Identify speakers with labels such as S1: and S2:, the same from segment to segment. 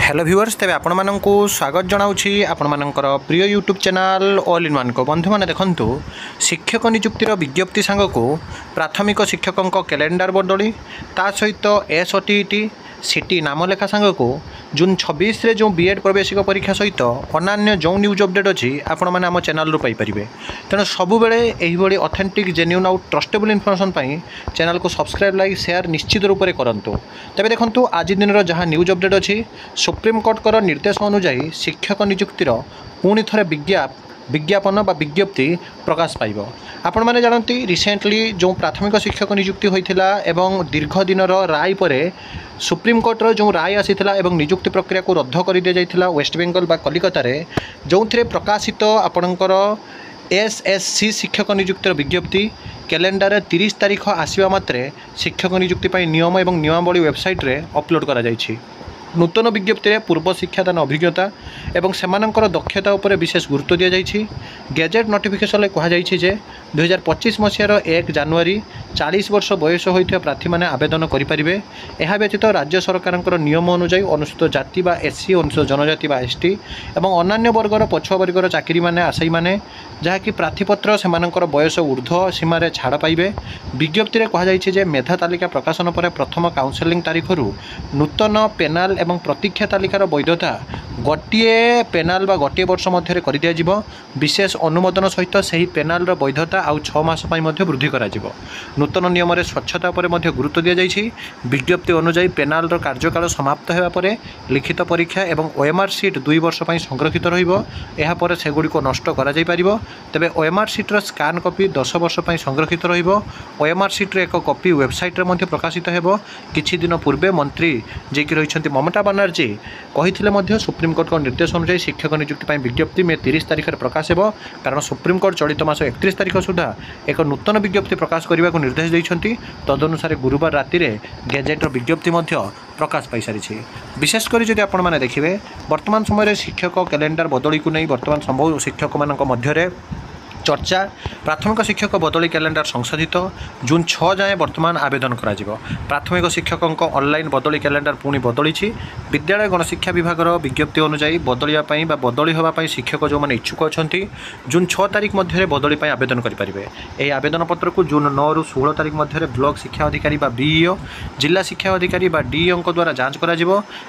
S1: Hello viewers तेज आपण मानक स्वागत जनाऊँगी आपण मानकर प्रिय YouTube channel all in one को बंधु मैंने देखूँ शिक्षक नियुक्तिर विज्ञप्ति सांग को प्राथमिक शिक्षकों कैलेंडर बदली ता सहित एसओटीटी सिटी नामलेखा सांग को जून 26 रे जो बीएड प्रवेशिक परीक्षा सहित अन्य जो न्यूज अपडेट अच्छी आपण मैंने आम चैनल रू पाइपर तेणु सबुबले यही ऑथेंटिक जेन्युइन आउ ट्रस्टेबल इनफॉरमेशन पाई चैनल को सब्सक्राइब लाइक शेयर निश्चित रूप से करूँ। तेज देखूँ आज दिन जहाँ न्यूज अपडेट अच्छी सुप्रीम कोर्ट निर्देश अनुजाई शिक्षक नियुक्तिर पुणी थे विज्ञापन बा विज्ञप्ति प्रकाश पाइब। आपण मैंने जानती रिसेंटली जो प्राथमिक शिक्षक नियुक्ति होता एवं दीर्घ दिन राय पर सुप्रीम कोर्टर जो राय आसीथिला एवं नियुक्ति प्रक्रिया को रद्द कर दि जाइथिला वेस्ट बेंगल बा कलिकता रे जो थे प्रकाशित आपणकर एसएससी शिक्षक नियुक्तिर विज्ञप्ति कैलेंडर 30 तारीख आसवा मात्रे शिक्षक नियुक्ति नियम एवं नियमावली वेबसाइट रे अपलोड करा जाइछि। नूतन विज्ञप्ति में पूर्व शिक्षादान अभिज्ञता एवं सेमानंकर दक्षता उपर विशेष गुरुत्व दि जाइछि। गैजेट नोटिफिकेशन कहुई जे 2025 मसीहार 1 जनवरी 40 वर्ष बयस होइथिबा प्रार्थी माने आवेदन करें। यह व्यतीत राज्य सरकार नियम अनुजाई अनुसूचित जाति बा एससी अनुसूचित जनजाति बा एसटी एवं अन्य वर्गर पछुआ वर्गर चाकरी माने आशायी माने जहाँकि प्रार्थीपत्र सेमानंकर बयस ऊर्ध्व सीमार छाड़ पाइबे। विज्ञप्ति में कहुई जे मेधा तालिका प्रकाशन पर प्रथम काउंसेलिंग तारीखरू नूतन पेनाल एवं प्रतीक्षा तालिकार वैधता गोटे पेनाल बा गोटे वर्ष मध्य कर दिया विशेष अनुमोदन सहित सही पेनाल वैधता आउ 6 मास वृद्धि करा नूतन नियम स्वच्छता पर गुरुत्व दि जाइछि। विज्ञप्ति अनुजाई पेनाल कार्यकाल समाप्त होगा पर लिखित परीक्षा एवं ओएमआर सीट 2 वर्ष संरक्षित रहा सेगुड़ी नष्ट कर तेबे ओएमआर सीट्र स्कान कॉपी 10 वर्ष संरक्षित ओएमआर सीट्र एक कॉपी वेबसाइट रे प्रकाशित हो। किछि दिन पूर्वे मंत्री जे कि रही ममता बनर्जी कही सुप्रीम कोर्ट का निर्देश अनुसार शिक्षक नियुक्ति विज्ञप्ति मे 30 तारीख में प्रकाश हो कारण सुप्रीम कोर्ट चलित मास 31 तारीख सुधा एक नूतन विज्ञप्ति प्रकाश करने को निर्देश देइछन्ति। तदनुसार गुरुवार राति रे गैजेटर विज्ञप्ति प्रकाश पाई सारी। विशेषकर जदि आपण माने देखिबे वर्तमान समय शिक्षक कैलेंडर बदली को नहीं वर्तमान संभव शिक्षक मानक मध्य चर्चा प्राथमिक शिक्षक बदली कैलेंडर संशोधित जून 6 जाए वर्तमान आवेदन करा प्राथमिक शिक्षकों ऑनलाइन बदली कैलेंडर पुणी बदली विद्यालय गणशिक्षा विभाग विज्ञप्ति अनुजाई बदलियापाई बदली होगापाई शिक्षक जो मैंने इच्छुक अच्छा जून 6 तारीख मध्य बदली आवेदन करेंगे। यह आवेदन पत्र को जून 9 ରୁ 16 तारीख मध्य ब्लॉक शिक्षा अधिकारी बीईओ जिला शिक्षा अधिकारी डीईओ द्वारा जांच करा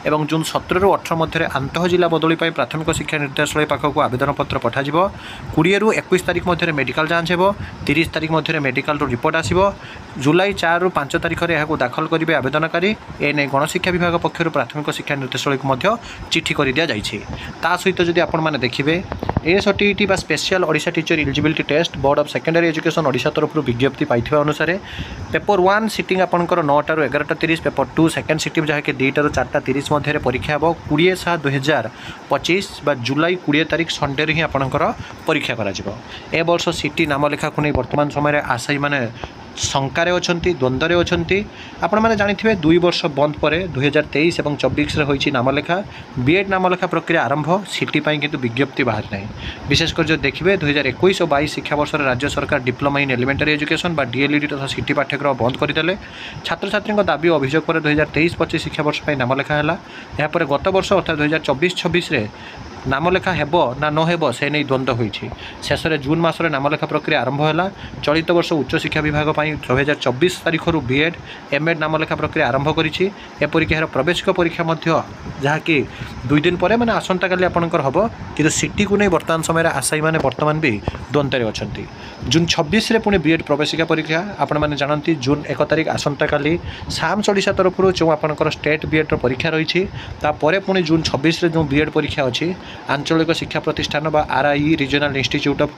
S1: एवं जून 17 ରୁ 18 मध्य आंतः जिला बदली प्राथमिक शिक्षा निर्देशालय पाखक आवेदन पत्र पठा 20 ରୁ 21 तारीख मध्य मेडिकल जांच हो 30 तारीख मध्य मेडिकल रिपोर्ट आसो जुलाई 4 ରୁ 5 तारीख में दाखल करेंगे आवेदनकारी। एने गणशिक्षा विभाग पक्षर प्राथमिक शिक्षा निर्देशालय को चिठी कर दि जाइए। ता सहित जदि आपण मैंने देखिए एसओटीटी बा special Odisha teacher eligibility test board of secondary education Odisha तरफ विज्ञप्ति पाई अनुसार पेपर 1 सीटिंग आपंकर 9 ରୁ 11:30 पेपर 2 सेकेंड सीटिंग जहाँकि 2 ରୁ 4:30 मध्य परीक्षा हे 20/7/2025 जुलाई 20 तारीख संडे ही आपंकर परीक्षा कर वर्ष सिटी नामलेखा को नहीं वर्तमान समय आशायी माने शंकार अच्छा द्वंद्वे अच्छा आपण मैंने जानी 2 वर्ष बंद पर 2023 और 24 होती नामलेखा बीएड नामलेखा प्रक्रिया आरंभ सिटी किंतु विज्ञप्ति बाहर ना। विशेषकर जो देखिए 2021 और 22 शिक्षा वर्ष राज्य सरकार डिप्लोमा इन एलिमेंटरी एजुकेशन बा डीएलईडी तथा सिटी पाठ्यक्रम बंद करदे छात्र छात्री दाबी अभियोग पर 2023-25 शिक्षा वर्ष नामलेखा है। यापर गत वर्ष अर्थात 2024-26 नामलेखा हेबो ना न हेबो से नहीं द्वंद्व होइछि। शेष में जून मासरे नामलेखा प्रक्रिया आरंभ है। चलित वर्ष उच्च शिक्षा विभाग 2024 तारीख बीएड एमएड नामलेखा प्रक्रिया आरंभ करिछि। एपरिक यार प्रवेशिक परीक्षा जहाँकि 2 दिन पर मैंने आसंता काली आपणकर हम कि सिटी को नहीं वर्तमान समय आशायी मैंने वर्तमान भी द्वंद्वे अच्छा। जून 26 पुणी बीएड प्रवेशिका परीक्षा आपण मैंने जानती जून 1 तारीख आसंता काली साम्स ओडिशा तरफ जो आपणकर स्टेट बीएड परीक्षा रही पुणी जून 26 जो बीएड परीक्षा अच्छी आंचलिक शिक्षा प्रतिष्ठान बा RI regional institute of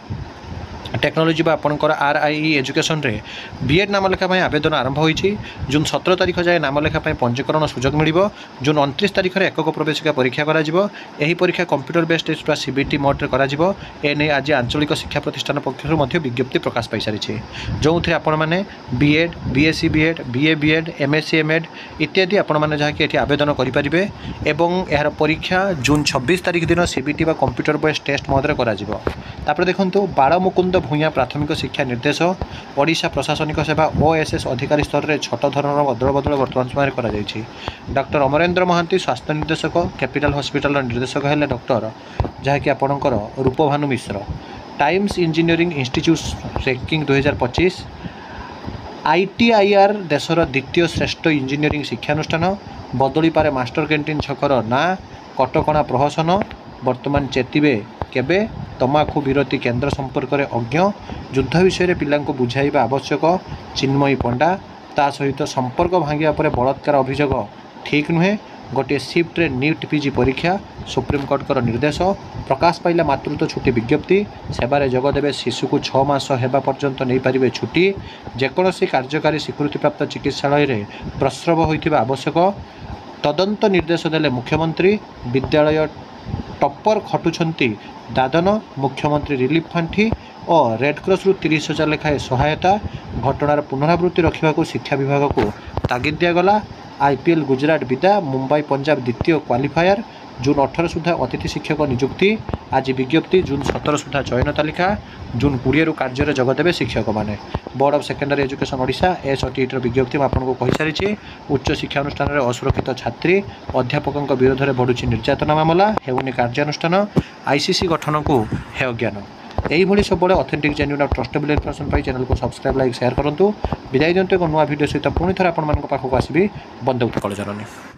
S1: technology बा आपणकर आरआई एजुकेशन रे बीएड नामलेखा आवेदन आरंभ होइछि। जून 17 तारीख जाए नामलेखा पंजीकरण सुजोग मिलिबो। जून 29 तारीख में एकक प्रवेशिका परीक्षा करा जिवो। एही परीक्षा कंप्यूटर बेस्ड टेस्ट बा सीबीटी मोड रे करा जिवो। एने आज आंचलिक शिक्षा प्रतिष्ठान पक्षर मध्य विज्ञप्ति प्रकाश पाई सारिछि जो थे आपण माने BEd BSc BEd BA BEd MSc MEd इत्यादि आपण माने जहाँ कि आवेदन करि परिबे एवं यार परीक्षा जून 26 तारीख दिन सीबीटी बा कंप्यूटर बेस्ड टेस्ट मोड रे करा जिवो। तापर देखंतु बाळ मुकुंद भूया प्राथमिक शिक्षा निर्देश ओडिशा प्रशासनिक सेवा ओएसएस अधिकारी स्तर में छोट धरण बदल बदल बर्तमान समय कर डॉक्टर अमरेन्द्र महांती स्वास्थ्य निर्देशक कैपिटल हॉस्पिटल निर्देशक है डॉक्टर जहाँकि आपणकर रूपभानु मिश्र टाइम्स इंजीनियरिंग इंस्टीट्यूट रैंकिंग 2025 आईटीआईआर देशर द्वितीय श्रेष्ठ इंजीनियरिंग शिक्षानुष्ठान बदली पारे मास्टर कैंटीन छकर ना कटकणा प्रहसन वर्तमान चेतिबे केबे तमाखु विरति केन्द्र संपर्क में अज्ञ युद्ध विषय पिलांको बुझाइबा आवश्यक चिन्मयी पंडा ता सहित संपर्क भांगिया पर बलात्कार अभियोग ठीक नुहे गोटे शिफ्ट नीट पीजी परीक्षा सुप्रीमकोर्टर निर्देश प्रकाश पाइला मातृत्व छुट्टी विज्ञप्ति सेवारे जगदेवे शिशु को 6 मास होगा पर्यंत नहीं पारे छुट्टी जेकोसी कार्यकारी स्वीकृतिप्राप्त चिकित्सालय रे प्रस्रव होइतिबा आवश्यक तदंत निर्देश देले मुख्यमंत्री विद्यालय टप्पर खटुछंती दादन मुख्यमंत्री रिलीफ फांठी और रेडक्रॉस रु 30,000 लेखाएं सहायता घटनार पुनरावृत्ति रखा शिक्षा विभाग को तागिद दिगला आईपीएल गुजरात विदा मुंबई पंजाब द्वितीय क्वालिफायर जून 18 सुधा अतिथि शिक्षक नियुक्ति आज विज्ञप्ति जून 17 सुधा चयन तालिका जून 20 रु कार्य जगदेवे शिक्षक माने board of secondary education Odisha SOTET विज्ञप्ति आपको कही सारी उच्च शिक्षा अनुष्ठान में असुरक्षित छात्री अध्यापकों विरोध में बढ़ुची निर्यातना मामला हेउनी कार्यानुष्ठान आईसीसी गठन को हेय ज्ञान यही सब ऑथेंटिक जेन्युइन और ट्रस्टेबल इनफॉरमेशन पाई चैनल को सब्सक्राइब लाइक शेयर करूँ विदाय दिंतु एक नुआ वीडियो सहित पुणी थे आपको आसबि बंदे उत्कल जननी।